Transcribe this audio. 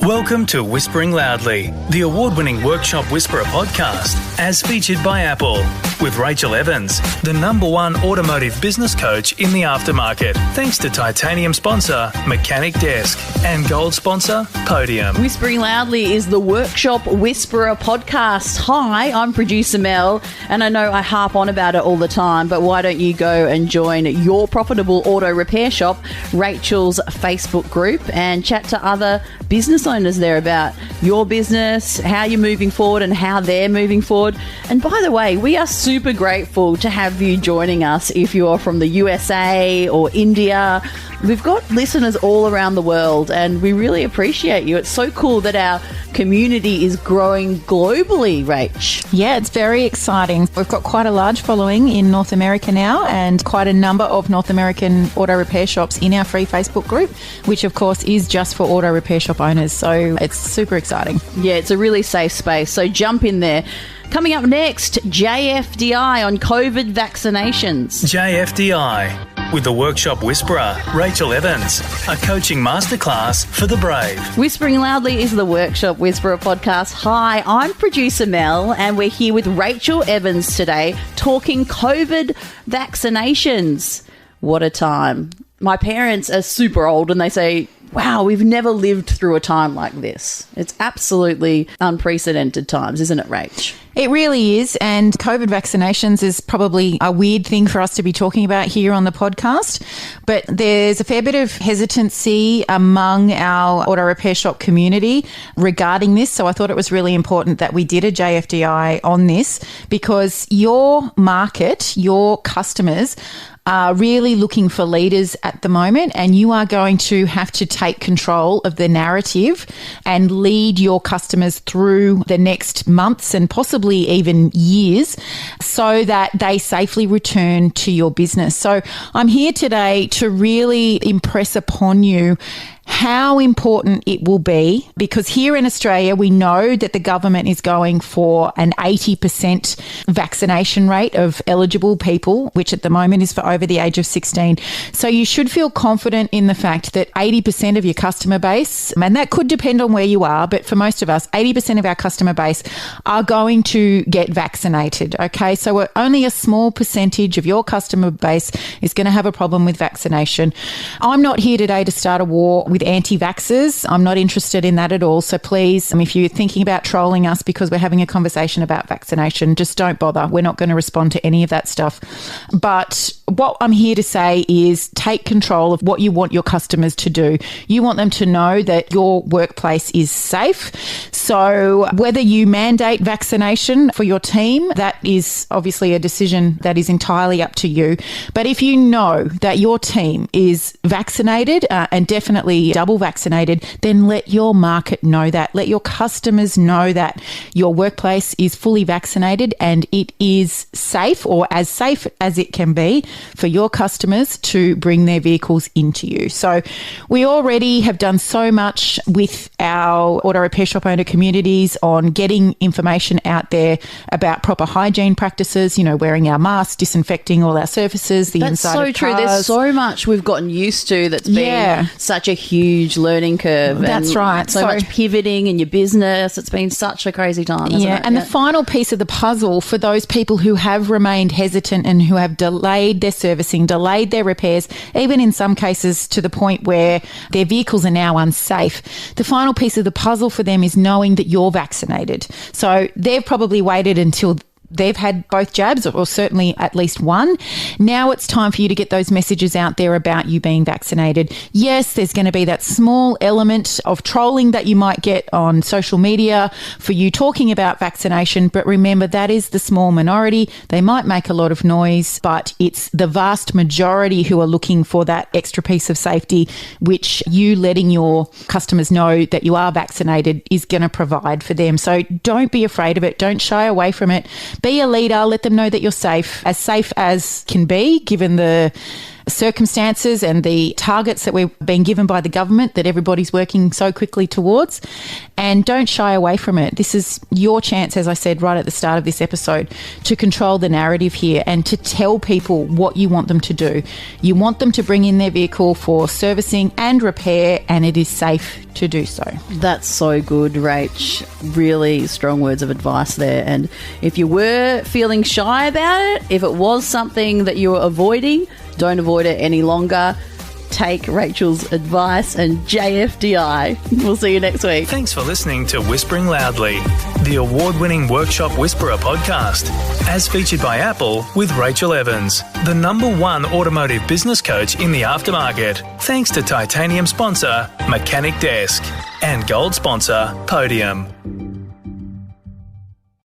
Welcome to Whispering Loudly, the award-winning Workshop Whisperer podcast, as featured by Apple, with Rachael Evans, the #1 automotive business coach in the aftermarket, thanks to titanium sponsor Mechanic Desk and gold sponsor Podium. Whispering Loudly is the Workshop Whisperer podcast. Hi, I'm producer Mel, and I know I harp on about it all the time, but why don't you go and join your profitable auto repair shop, Rachael's Facebook group, and chat to other business owners there about your business, how you're moving forward and how they're moving forward. And by the way, we are super grateful to have you joining us if you're from the USA or India. We've got listeners all around the world and we really appreciate you. It's so cool that our community is growing globally, Rach. Yeah, it's very exciting. We've got quite a large following in North America now and quite a number of North American auto repair shops in our free Facebook group, which of course is just for auto repair shop owners. So it's super exciting. Yeah, it's a really safe space. So jump in there. Coming up next, JFDI on COVID vaccinations. JFDI, with the Workshop Whisperer, Rachael Evans, a coaching masterclass for the brave. Whispering Loudly is the Workshop Whisperer podcast. Hi, I'm producer Mel, and we're here with Rachael Evans today talking COVID vaccinations. What a time. My parents are super old and they say, wow, we've never lived through a time like this. It's absolutely unprecedented times, isn't it, Rach? It really is, and COVID vaccinations is probably a weird thing for us to be talking about here on the podcast, but there's a fair bit of hesitancy among our auto repair shop community regarding this, so I thought it was really important that we did a JFDI on this because your market, your customers are really looking for leaders at the moment, and you are going to have to take control of the narrative and lead your customers through the next months and possibly even years so that they safely return to your business. So I'm here today to really impress upon you how important it will be, because here in Australia, we know that the government is going for an 80% vaccination rate of eligible people, which at the moment is for over the age of 16. So you should feel confident in the fact that 80% of your customer base, and that could depend on where you are, but for most of us, 80% of our customer base are going to get vaccinated. Okay, so only a small percentage of your customer base is going to have a problem with vaccination. I'm not here today to start a war with anti-vaxxers. I'm not interested in that at all. So please, if you're thinking about trolling us because we're having a conversation about vaccination, just don't bother. We're not going to respond to any of that stuff. But what I'm here to say is take control of what you want your customers to do. You want them to know that your workplace is safe. So whether you mandate vaccination for your team, that is obviously a decision that is entirely up to you. But if you know that your team is vaccinated and definitely double vaccinated, then let your market know that. Let your customers know that your workplace is fully vaccinated and it is safe, or as safe as it can be, for your customers to bring their vehicles into you. So we already have done so much with our auto repair shop owner communities on getting information out there about proper hygiene practices, wearing our masks, disinfecting all our surfaces, the inside of cars. That's so true. There's so much we've gotten used to that's been such a huge learning curve. That's right. So much pivoting in your business. It's been such a crazy time, hasn't it? And the final piece of the puzzle for those people who have remained hesitant and who have delayed their servicing, delayed their repairs, even in some cases to the point where their vehicles are now unsafe. The final piece of the puzzle for them is knowing that you're vaccinated. So they've probably waited until they've had both jabs, or certainly at least one. Now it's time for you to get those messages out there about you being vaccinated. Yes, there's going to be that small element of trolling that you might get on social media for you talking about vaccination, but remember, that is the small minority. They might make a lot of noise, but it's the vast majority who are looking for that extra piece of safety, which you letting your customers know that you are vaccinated is going to provide for them. So don't be afraid of it. Don't shy away from it. Be a leader. Let them know that you're safe as can be, given the circumstances and the targets that we're being given by the government that everybody's working so quickly towards, and don't shy away from it. This is your chance, as I said right at the start of this episode, to control the narrative here and to tell people what you want them to do. You want them to bring in their vehicle for servicing and repair, and it is safe to do so. That's so good, Rach. Really strong words of advice there. And if you were feeling shy about it, if it was something that you were avoiding, don't avoid it any longer. Take Rachel's advice and JFDI. We'll see you next week. Thanks for listening to Whispering Loudly, the award-winning Workshop Whisperer podcast, as featured by Apple with Rachael Evans, the #1 automotive business coach in the aftermarket. Thanks to titanium sponsor Mechanic Desk and gold sponsor Podium.